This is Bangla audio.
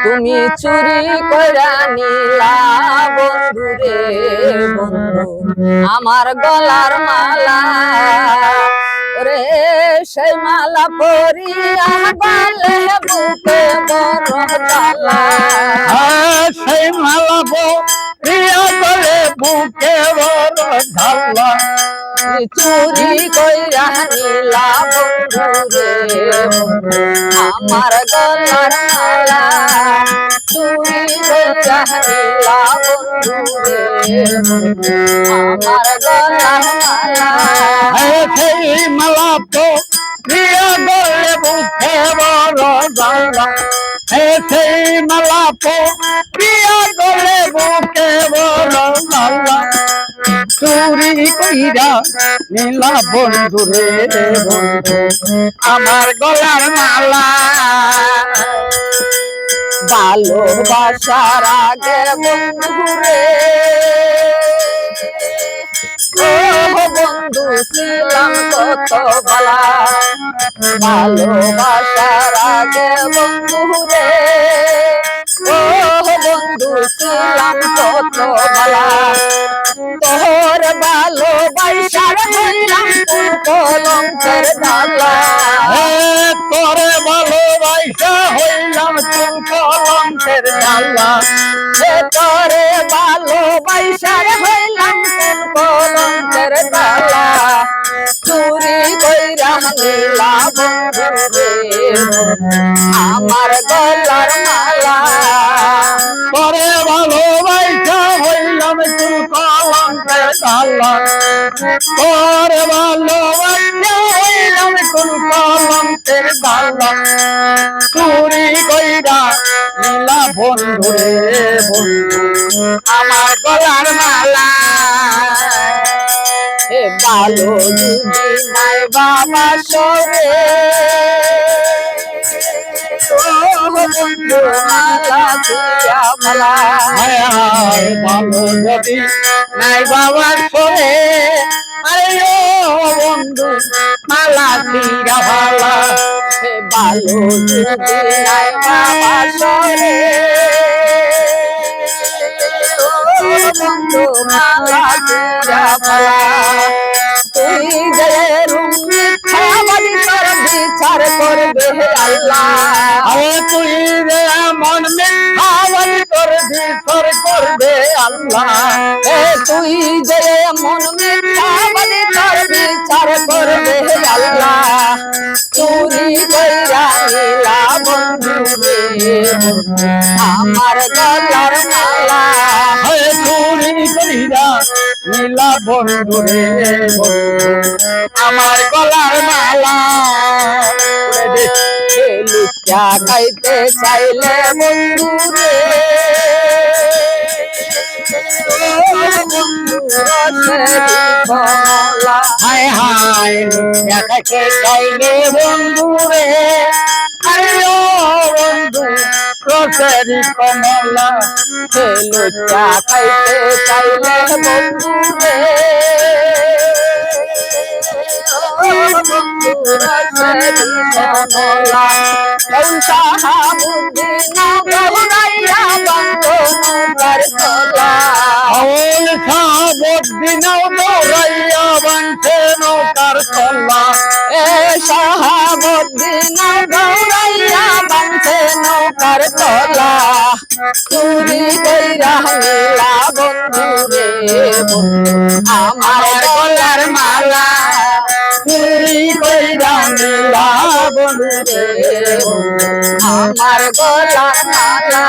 তুমি চুরি কইরা নিলা বন্ধু রে বন্ধু আমার গলার মালা রে সেই মালা পরিয়া গলে বুকে বড় জ্বালা সেই মালা পরিয়া গলে বুকে বড় জ্বালা চুরি কইরা নিলা বন্ধু রে আমার গলার মালা চুরি কইরা নিলা বন্ধু রে আমার গলার মালা সেই মালা পরিয়া গলে বুকে বড় জ্বালা সেই মালা পরিয়া গলে বুকে বড় জ্বালা চুরি কইরা নীলা বন্ধু রে বন্ধু আমার গলার মালা ভালোবাসার আগে বন্ধু রে ও বন্ধু ছিলাম কত ভালা ভালোবাসার আগে বন্ধু রে ও বন্ধু ছিলাম কত ভালা তোর ভালোবাসার হইলাম কলঙ্কের ডালা তোরে ভালোবাসা হইলাম তুম কলঙ্কের ডালা তোরে ভালোবাসার হইলাম কলঙ্কের ডালা চুরি কইরা নিলা বন্ধু রে আমার গলার মালা তোরে ভালোবাসা হইলাম তুম কলঙ্কের ডালা তোরে ভালোবাসা হইলাম তুম কলঙ্কের ডালা চুরি কইরা নীলা বন্ধু রে বন্ধু আমার গলার মালা ভালো যদি নাই বাবা সরে বন্ধু মালা দিয়া মালা ভালো যদি নাই বাবার সরে আরে ও বন্ধু মালা দিয়া ভালা ভালো যদি নাই বাবা সরে বন্ধু মালা দিয়া মালা তুই যে মিথ্যা বাড়ি তোর বিচার করবে আল্লাহ আরে তুই রে মন মিথ্যাবাদী তোর বিচার করবে আল্লাহ তুই যে মন মিথ্যা বাড়ি তোর বিচার করবে আল্লাহ চুরি কইরা নিলা বন্ধু রে আমার গলার মালা চুরি কইরা নীলা বন্ধু রে আমার গলার মালা লুচা খাইতে চাইলে বন্ধু রে হায় হায় দেখাকে চাইলে বন্ধু রে আরে ও বন্ধু রসেরি কমলা লুচা খাইতে চাইলে বন্ধু রে দিনাও দৌড়াইয়া বাঁধে নৌকার তলা শাহাবুদ্দিন দৌড়াইয়া বাঁধে নৌকার তলা চুরি কইরা নিলা বন্ধু রে আমার গলার মালা চুরি কইরা নীলা বন্ধু রে আমার গলার মালা